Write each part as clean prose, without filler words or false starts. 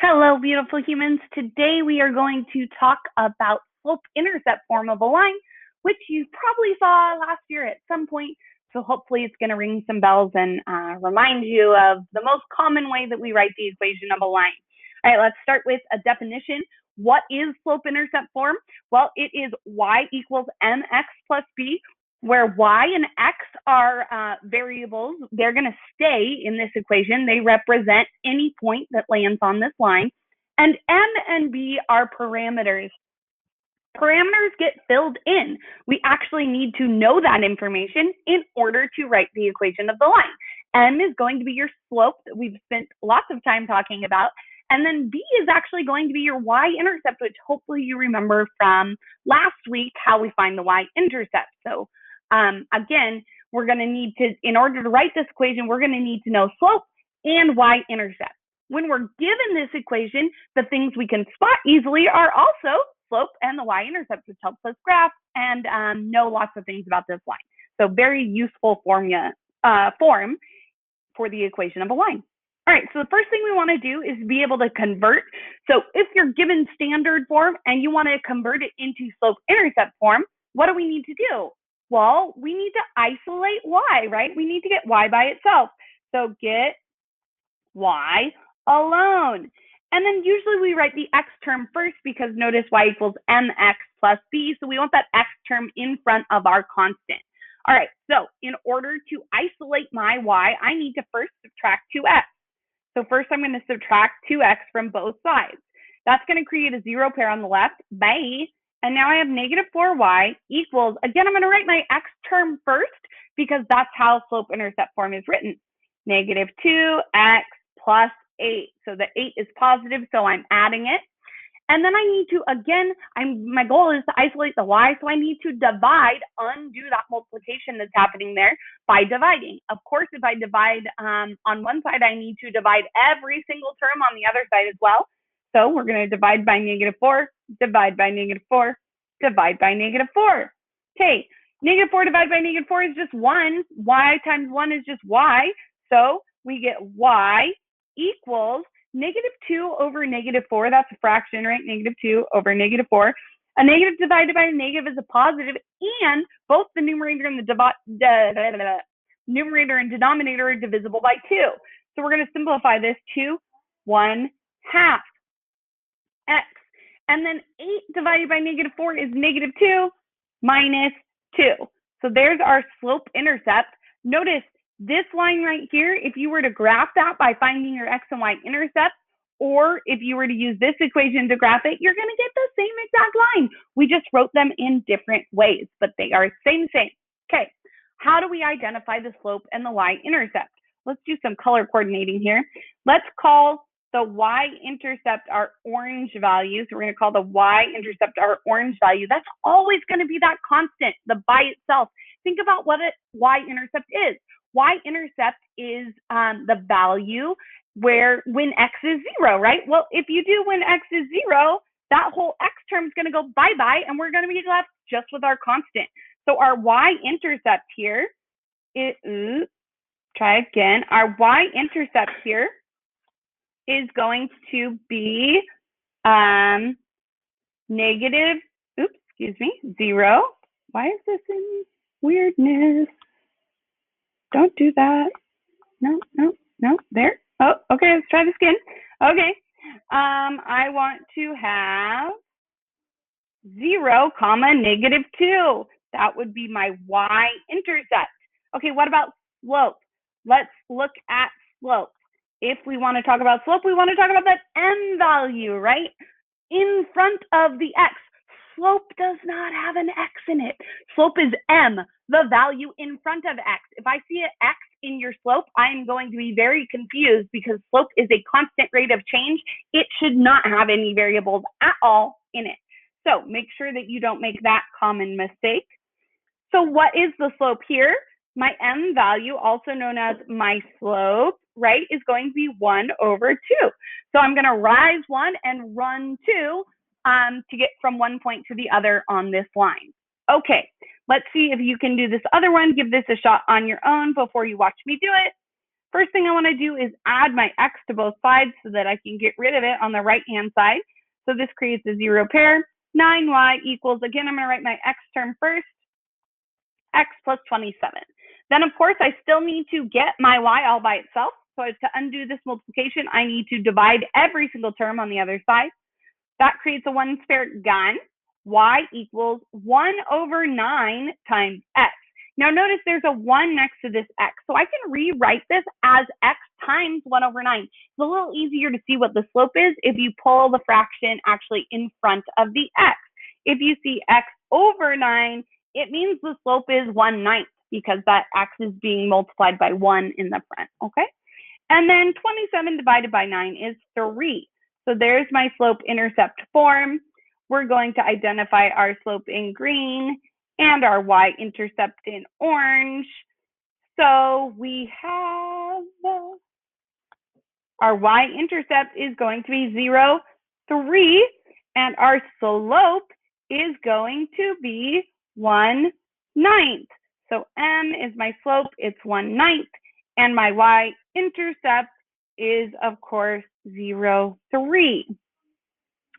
Hello, beautiful humans. Today we are going to talk about slope-intercept form of a line, which you probably saw last year at some point. So hopefully it's going to ring some bells and remind you of the most common way that we write the equation of a line. All right, let's start with a definition. What is slope-intercept form? Well, it is y equals mx plus b, where y and x are variables. They're going to stay in this equation. They represent any point that lands on this line. And m and b are parameters. Parameters get filled in. We actually need to know that information in order to write the equation of the line. M is going to be your slope that we've spent lots of time talking about. And then B is actually going to be your y-intercept, which hopefully you remember from last week, how we find the y-intercept. So again, we're going to need to, in order to write this equation, we're going to need to know slope and y-intercept. When we're given this equation, the things we can spot easily are also slope and the y-intercept, which helps us graph and know lots of things about this line. So very useful form for the equation of a line. All right, so the first thing we want to do is be able to convert. So if you're given standard form and you want to convert it into slope-intercept form, what do we need to do? Well, we need to isolate y, right? We need to get y by itself. So get y alone. And then usually we write the x term first because notice y equals mx plus b. So we want that x term in front of our constant. All right, so in order to isolate my y, I need to first subtract 2x. So first I'm going to subtract 2x from both sides. That's going to create a zero pair on the left. Bye. And now I have negative 4y equals, again, I'm going to write my x term first because that's how slope-intercept form is written. Negative 2x plus 8. So the 8 is positive, so I'm adding it. And then I need to, again, my goal is to isolate the y, so I need to divide, undo that multiplication that's happening there by dividing. Of course, if I divide on one side, I need to divide every single term on the other side as well. So we're going to divide by negative 4, divide by negative 4, divide by negative 4. Okay, negative 4 divided by negative 4 is just 1. Y times 1 is just y. So we get y equals negative 2 over negative 4, that's a fraction, right? Negative 2 over negative 4. A negative divided by a negative is a positive, and both the numerator and the numerator and denominator are divisible by 2. So we're going to simplify this to 1/2 x. And then 8 divided by negative 4 is negative 2 minus 2. So there's our slope-intercept. Notice this line right here, if you were to graph that by finding your x and y intercepts, or if you were to use this equation to graph it, you're going to get the same exact line. We just wrote them in different ways, but they are same. Okay, how do we identify the slope and the y-intercept? Let's do some color coordinating here. Let's call the y-intercept our orange value. So we're going to call the y-intercept our orange value. That's always going to be that constant, the by itself. Think about what a y-intercept is. Y-intercept is the value where when x is 0, right? Well, if you do when x is 0, that whole x term is going to go bye-bye, and we're going to be left just with our constant. So our y-intercept here is, try again, our y-intercept here is going to be negative, 0. Why is this in weirdness? Don't do that. No, there. Oh, okay, let's try this again. Okay, I want to have 0, negative 2. That would be my y-intercept. Okay, what about slope? Let's look at slope. If we want to talk about slope, we want to talk about that m value, right? In front of the x. Slope does not have an x in it. Slope is m, the value in front of x. If I see an x in your slope, I'm going to be very confused because slope is a constant rate of change. It should not have any variables at all in it. So make sure that you don't make that common mistake. So what is the slope here? My m value, also known as my slope, right, is going to be 1/2. So I'm going to rise 1 and run 2 to get from one point to the other on this line. Okay, let's see if you can do this other one. Give this a shot on your own before you watch me do it. first thing I want to do is add my x to both sides so that I can get rid of it on the right-hand side. So this creates a zero pair. 9y equals, again, I'm going to write my x term first, x plus 27. Then, of course, I still need to get my y all by itself. So to undo this multiplication, I need to divide every single term on the other side. That creates a one squared gun. Y equals 1 over 9 times x. Now notice there's a 1 next to this x. So I can rewrite this as x times 1 over 9. It's a little easier to see what the slope is if you pull the fraction actually in front of the x. If you see x over 9, it means the slope is 1/9 because that x is being multiplied by 1 in the front, okay? And then 27 divided by 9 is 3. So there's my slope-intercept form. We're going to identify our slope in green and our y-intercept in orange. So we have our y-intercept is going to be 0, 3, and our slope is going to be 1/9. So m is my slope, it's 1/9, and my y-intercept is, of course, 0, 3.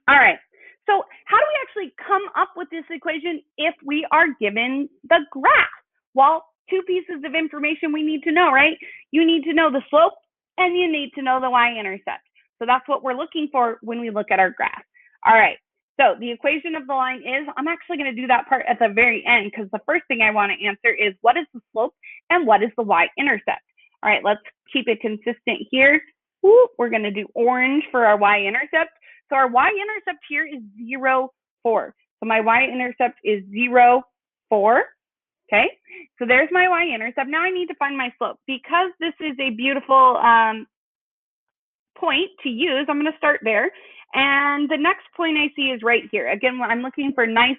All right, so how do we actually come up with this equation if we are given the graph? Well, two pieces of information we need to know, right? You need to know the slope and you need to know the y-intercept. So that's what we're looking for when we look at our graph. All right, so the equation of the line is, I'm actually going to do that part at the very end because the first thing I want to answer is what is the slope and what is the y-intercept? All right, let's keep it consistent here. We're going to do orange for our y-intercept. So our y-intercept here is 0, 4. So my y-intercept is 0, 4. Okay, so there's my y-intercept. Now I need to find my slope. Because this is a beautiful point to use, I'm going to start there. And the next point I see is right here. Again, I'm looking for nice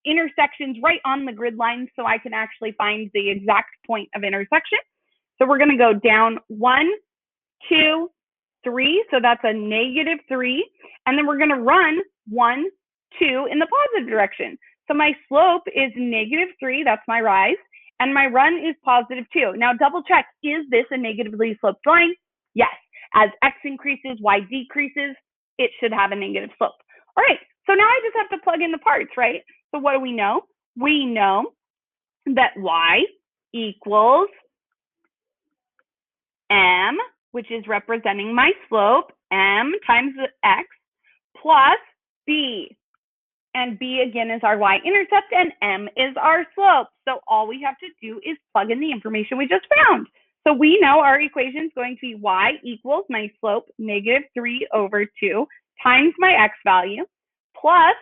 intersections right on the grid line so I can actually find the exact point of intersection. So we're going to go down 1, 2, 3, so that's a -3, and then we're going to run 1, 2 in the positive direction. So my slope is -3, that's my rise, and my run is +2. Now double check, is this a negatively sloped line? Yes, as x increases, y decreases, it should have a negative slope. All right, so now I just have to plug in the parts, right? So what do we know? We know that y equals m, which is representing my slope, m times x, plus b. And b, again, is our y-intercept, and m is our slope. So all we have to do is plug in the information we just found. So we know our equation is going to be y equals my slope, -3/2, times my x value, plus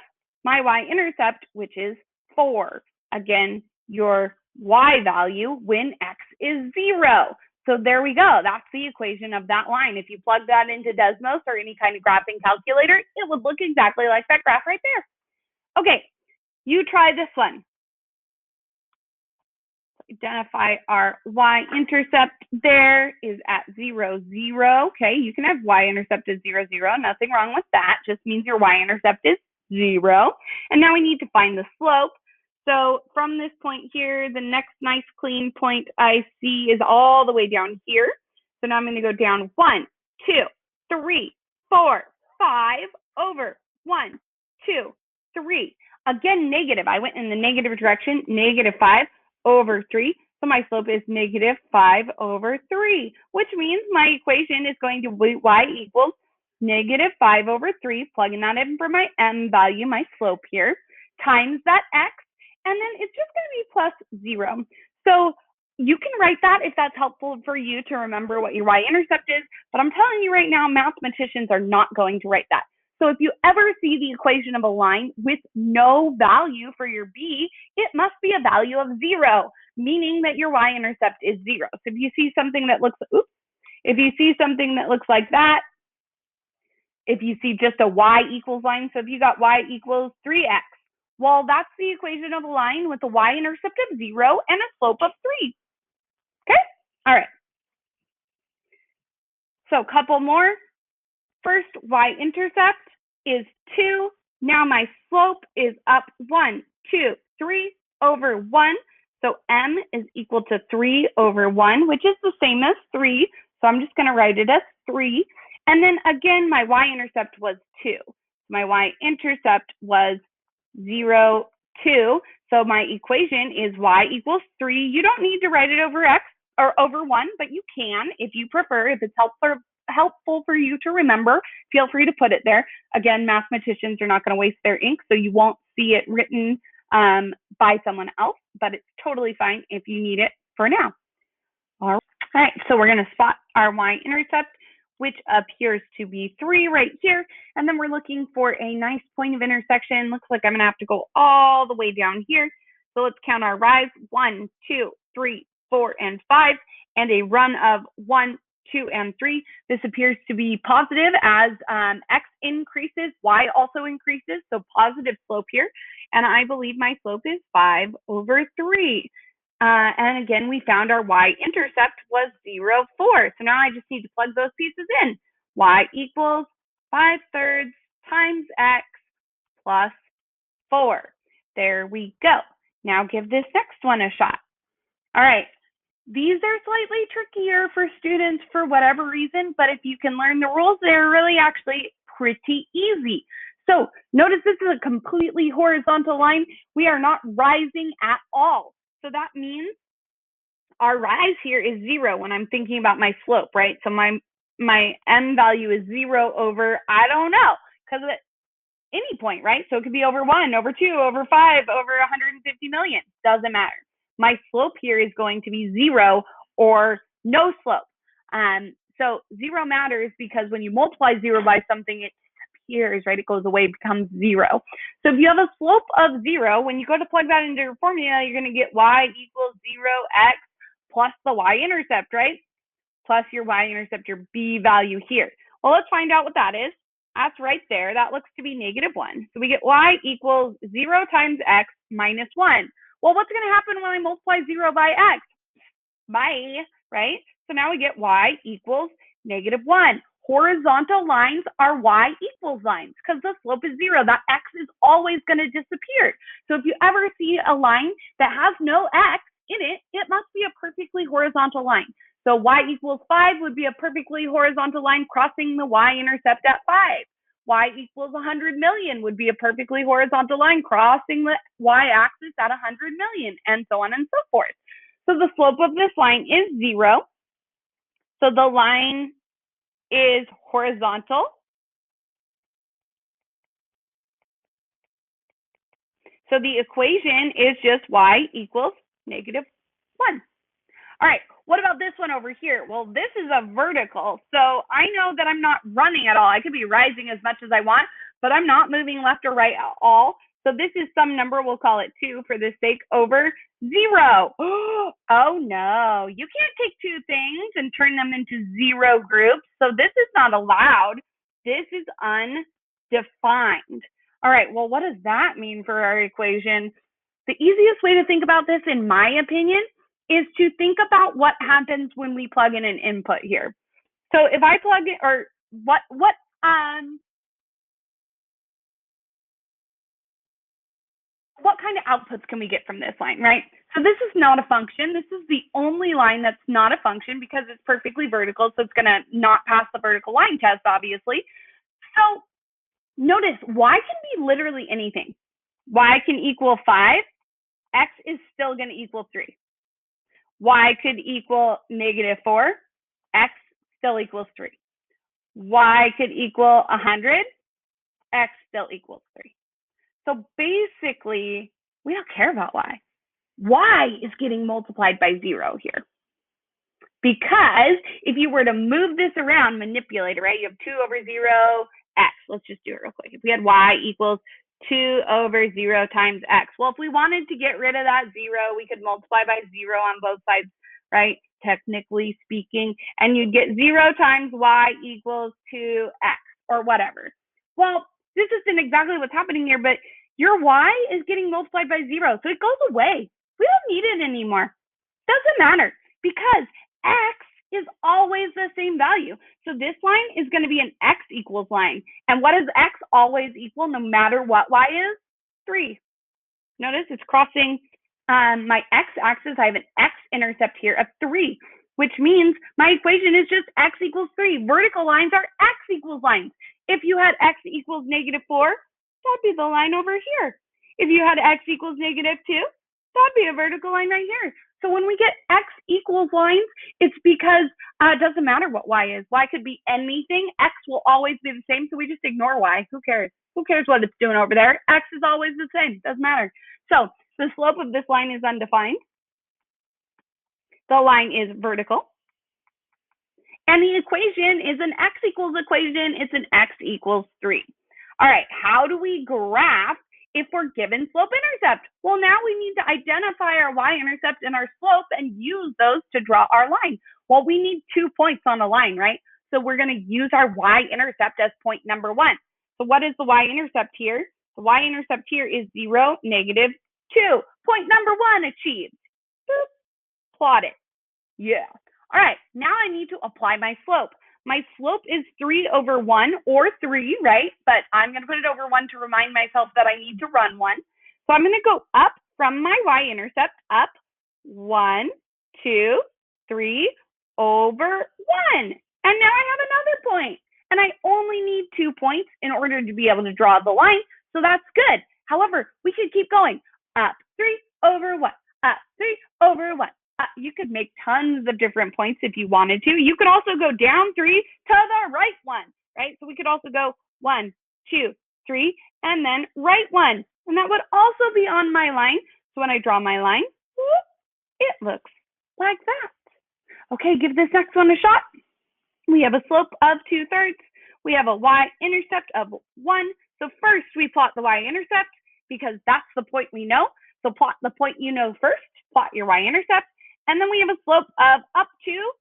my y-intercept, which is 4. Again, your y value when x is 0. So there we go. That's the equation of that line. If you plug that into Desmos or any kind of graphing calculator, it would look exactly like that graph right there. Okay, you try this one. Identify our y-intercept. There is at 0, 0. Okay, you can have y-intercept as 0, 0. Nothing wrong with that. Just means your y-intercept is 0. And now we need to find the slope. So from this point here, the next nice clean point I see is all the way down here. So now I'm going to go down 1, 2, 3, 4, 5 over 1, 2, 3. Again, negative. I went in the negative direction, -5 over 3. So my slope is -5 over 3, which means my equation is going to be y equals -5 over 3, plugging that in for my m value, my slope here, times that x, and then it's just going to be plus 0. So you can write that if that's helpful for you to remember what your y-intercept is, but I'm telling you right now, mathematicians are not going to write that. So if you ever see the equation of a line with no value for your b, it must be a value of 0, meaning that your y-intercept is 0. So if you see something that looks, if you see something that looks like that, if you see just a y equals line, so if you got y equals 3x, well, that's the equation of a line with a y-intercept of 0 and a slope of 3. Okay? All right. So a couple more. First, y-intercept is 2. Now my slope is up 1, 2, 3 over 1. So m is equal to 3 over 1, which is the same as 3. So I'm just going to write it as 3. And then again, my y-intercept was 2. My y-intercept was 0, 2. So my equation is y equals 3. You don't need to write it over x or over 1, but you can if you prefer. If it's helpful for you to remember, feel free to put it there. Again, mathematicians are not going to waste their ink, so you won't see it written by someone else, but it's totally fine if you need it for now. All right, so we're going to spot our y-intercept, which appears to be 3 right here, and then we're looking for a nice point of intersection. Looks like I'm going to have to go all the way down here. So let's count our rise: 1, 2, 3, 4, and 5, and a run of 1, 2, and 3. This appears to be positive as x increases, y also increases, so positive slope here. And I believe my slope is 5 over 3. And again, we found our y-intercept was 0, 4. So now I just need to plug those pieces in. Y equals 5/3 times x plus 4. There we go. Now give this next one a shot. All right. These are slightly trickier for students for whatever reason, but if you can learn the rules, they're really actually pretty easy. So notice this is a completely horizontal line. We are not rising at all. So that means our rise here is 0 when I'm thinking about my slope, right? So my m value is 0 over, I don't know, because at any point, right? So it could be over 1, over 2, over 5, over 150 million. Doesn't matter. My slope here is going to be 0 or no slope. So 0 matters because when you multiply 0 by something, it disappears, right? It goes away, becomes 0. So if you have a slope of 0, when you go to plug that into your formula, you're going to get y equals 0x plus the y-intercept, right? Plus your y-intercept, your b value here. Well, let's find out what that is. That's right there. That looks to be -1. So we get y equals 0 times x minus 1. Well, what's going to happen when I multiply 0 by x? Bye, right? So now we get y equals -1. Horizontal lines are y equals lines because the slope is 0. That x is always going to disappear. So if you ever see a line that has no x in it, it must be a perfectly horizontal line. So y equals 5 would be a perfectly horizontal line crossing the y-intercept at 5. Y equals 100 million would be a perfectly horizontal line crossing the y-axis at 100 million, and so on and so forth. So the slope of this line is 0. So the line is horizontal. So the equation is just y equals -1. All right, what about this one over here? Well, this is a vertical, so I know that I'm not running at all. I could be rising as much as I want, but I'm not moving left or right at all. So this is some number, we'll call it 2 for the sake, over 0. Oh no, you can't take two things and turn them into 0 groups. So this is not allowed. This is undefined. All right, well, what does that mean for our equation? The easiest way to think about this, in my opinion, is to think about what happens when we plug in an input here. So if I plug in, or what kind of outputs can we get from this line, right? So this is not a function. This is the only line that's not a function because it's perfectly vertical, so it's going to not pass the vertical line test, obviously. So notice y can be literally anything. Y can equal 5. X is still going to equal 3. Y could equal -4. X still equals 3. Y could equal 100. X still equals 3. So basically, we don't care about y. Y is getting multiplied by 0 here. Because if you were to move this around, manipulate it, right? You have 2 over 0, x. Let's just do it real quick. If we had y equals 2 over 0 times x. Well, if we wanted to get rid of that 0, we could multiply by 0 on both sides, right? Technically speaking. And you'd get 0 times y equals 2x or whatever. Well, this isn't exactly what's happening here, but your y is getting multiplied by 0. So it goes away. We don't need it anymore. Doesn't matter because x is always the same value. So this line is going to be an x equals line. And what does x always equal no matter what y is? 3. Notice it's crossing my x-axis, I have an x-intercept here of 3, which means my equation is just x equals 3. Vertical lines are x equals lines. If you had x equals -4, that'd be the line over here. If you had x equals -2, that'd be a vertical line right here. So when we get x equals lines, it's because it doesn't matter what y is. Y could be anything. X will always be the same, so we just ignore y. Who cares? Who cares what it's doing over there? X is always the same. Doesn't matter. So the slope of this line is undefined. The line is vertical. And the equation is an x equals equation. It's an x equals 3. All right, how do we graph if we're given slope-intercept? Well, now we need to identify our y-intercept and our slope and use those to draw our line. Well, we need 2 points on a line, right? So we're going to use our y-intercept as point number 1. So what is the y-intercept here? The y-intercept here is 0, -2. Point number 1 achieved. Boop. Plot it. Yeah. All right, now I need to apply my slope. My slope is 3/1 or 3, right? But I'm going to put it over 1 to remind myself that I need to run 1. So I'm going to go up from my y-intercept, up 1, 2, 3 over 1. And now I have another point. And I only need 2 points in order to be able to draw the line. So that's good. However, we could keep going. Up 3/1, up 3/1. You could make tons of different points if you wanted to. You could also go down 3 to the right 1, right? So we could also go 1, 2, 3, and then right 1. And that would also be on my line. So when I draw my line, it looks like that. Okay, give this next one a shot. We have a slope of 2/3. We have a y-intercept of 1. So first we plot the y-intercept because that's the point we know. So plot the point you know first, plot your y-intercept. And then we have a slope of up 2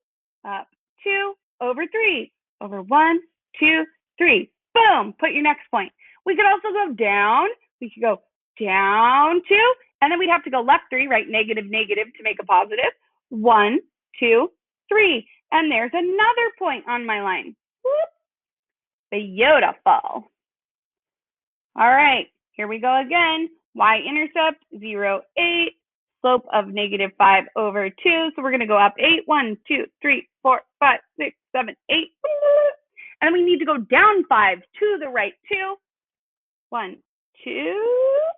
over 3, over 1, 2, 3. Boom, put your next point. We could also go down. We could go down 2, and then we'd have to go left 3, right? Negative, negative to make a positive. 1, 2, 3. And there's another point on my line. Whoop. Beautiful. All right, here we go again. Y-intercept, 0, 8. Slope of -5 over 2. So we're going to go up 8. 1, 2, 3, 4, 5, 6, 7, 8. And we need to go down 5 to the right 2. 1, 2,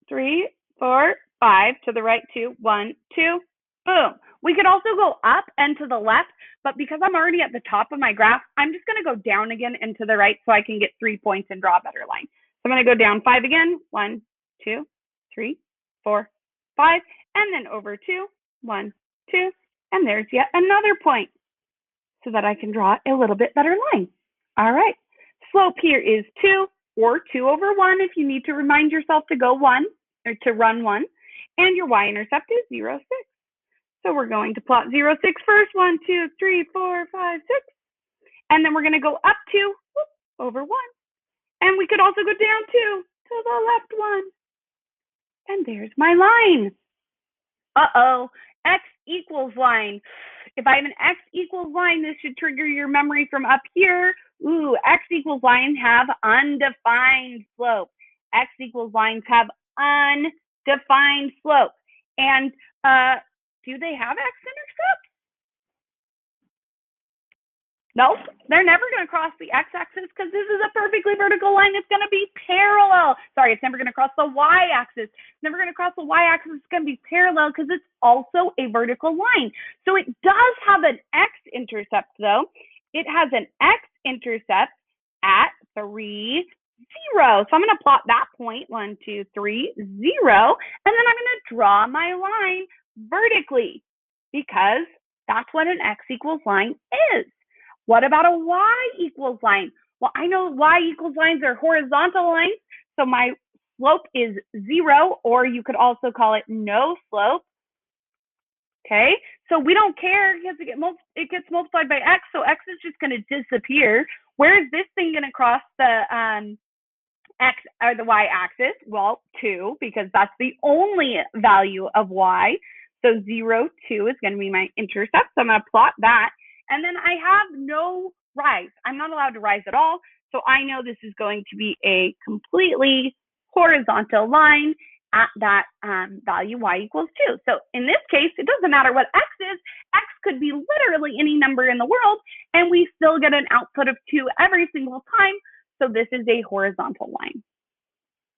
3, 4, 5 to the right 2. 1, 2. Boom. We could also go up and to the left, but because I'm already at the top of my graph, I'm just going to go down again and to the right so I can get 3 points and draw a better line. So I'm going to go down 5 again. 1, 2, 3, 4, 5. And then over 2, 1, 2, and there's yet another point so that I can draw a little bit better line. All right, slope here is 2 or 2/1 if you need to remind yourself to go 1 or to run 1, and your y-intercept is 0, 6. So we're going to plot 0, 6 first. 1, 2, 3, 4, 5, 6. And then we're going to go up 2 over 1. And we could also go down 2 to the left 1. And there's my line. Uh-oh, x equals line. If I have an x equals line, this should trigger your memory from up here. Ooh, x equals lines have undefined slope. X equals lines have undefined slope. And do they have x-intercepts? Nope, they're never going to cross the x-axis because this is a perfectly vertical line. It's going to be parallel. Sorry, it's never going to cross the y-axis. It's never going to cross the y-axis. It's going to be parallel because it's also a vertical line. So it does have an x-intercept, though. It has an x-intercept at 3, 0. So I'm going to plot that point, 1, 2, 3, 0. And then I'm going to draw my line vertically because that's what an x equals line is. What about a y equals line? Well, I know y equals lines are horizontal lines, so my slope is 0, or you could also call it no slope. Okay, so we don't care because it gets multiplied by x, so x is just going to disappear. Where is this thing going to cross the x or the y-axis? Well, 2, because that's the only value of y. So 0, 2 is going to be my intercept. So I'm going to plot that. And then I have no rise. I'm not allowed to rise at all. So I know this is going to be a completely horizontal line. at that value y equals 2. So in this case, it doesn't matter what x is. X could be literally any number in the world, and we still get an output of 2 every single time. So this is a horizontal line.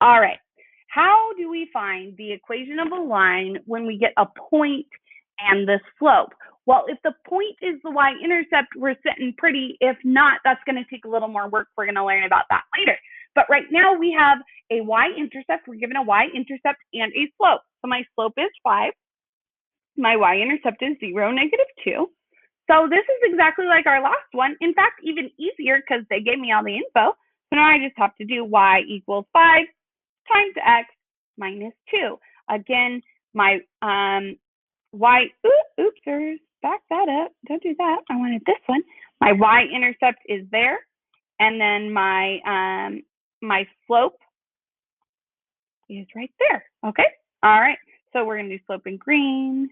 All right. How do we find the equation of a line when we get a point and the slope? Well, if the point is the y-intercept, we're sitting pretty. If not, that's going to take a little more work. We're going to learn about that later. But right now we have a y-intercept. We're given a y-intercept and a slope. So my slope is 5. My y-intercept is 0, -2. So this is exactly like our last one. In fact, even easier because they gave me all the info. So now I just have to do y equals 5 times x minus 2. Again, my y, oopsers, back that up. Don't do that. I wanted this one. My y-intercept is there. And then my my slope is right there. Okay. All right. So we're going to do slope in green,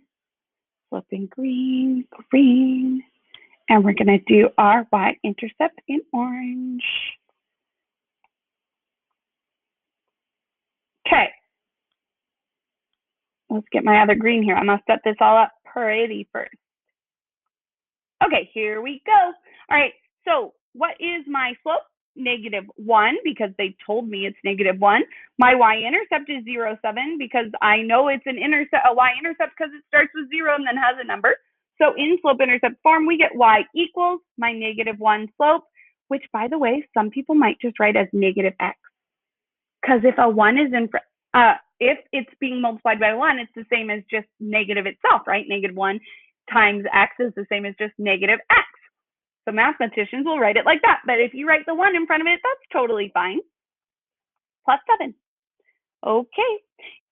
green. And we're going to do our y-intercept in orange. Okay. Let's get my other green here. I'm going to set this all up pretty first. Okay, here we go. All right, so what is my slope? -1, because they told me it's -1. My y-intercept is 0, 7, because I know it's a y-intercept because it starts with 0 and then has a number. So in slope-intercept form, we get y equals my -1 slope, which, by the way, some people might just write as -x. Because if a 1 is in if it's being multiplied by 1, it's the same as just negative itself, right? -1 times x is the same as just -x. So mathematicians will write it like that. But if you write the 1 in front of it, that's totally fine. Plus 7. Okay.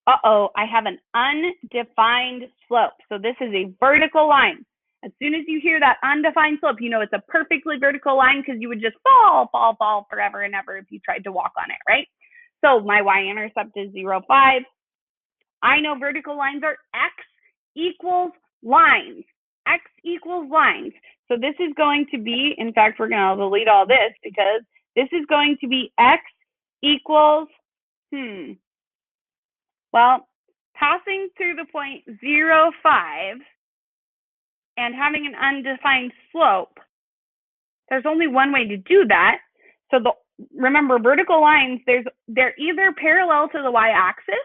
Uh-oh, I have an undefined slope. So this is a vertical line. As soon as you hear that undefined slope, you know it's a perfectly vertical line because you would just fall forever and ever if you tried to walk on it, right? So my y-intercept is 0, 5. I know vertical lines are x equals lines. X equals lines. So this is going to be, in fact, we're going to delete all this because this is going to be x equals, well, passing through the point 0, 5 and having an undefined slope, there's only one way to do that. So remember, vertical lines, they're either parallel to the y-axis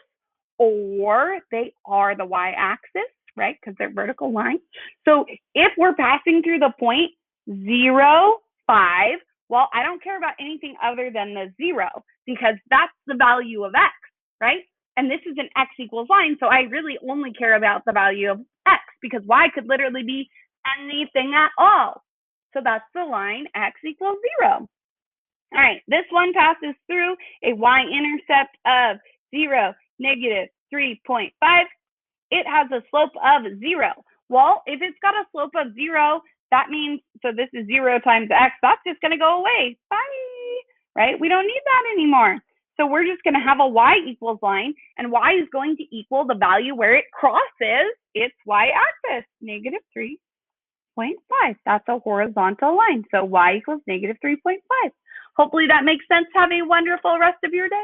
or they are the y-axis, right? Because they're vertical lines. So if we're passing through the point 0, 5, well, I don't care about anything other than the 0 because that's the value of x, right? And this is an x equals line, so I really only care about the value of x because y could literally be anything at all. So that's the line x equals 0. All right, this one passes through a y-intercept of 0, -3.5. It has a slope of 0. Well, if it's got a slope of 0, that means, so this is 0 times x, that's just going to go away. Bye, right? We don't need that anymore. So we're just going to have a y equals line, and y is going to equal the value where it crosses its y-axis, -3.5. That's a horizontal line. So y equals -3.5. Hopefully that makes sense. Have a wonderful rest of your day.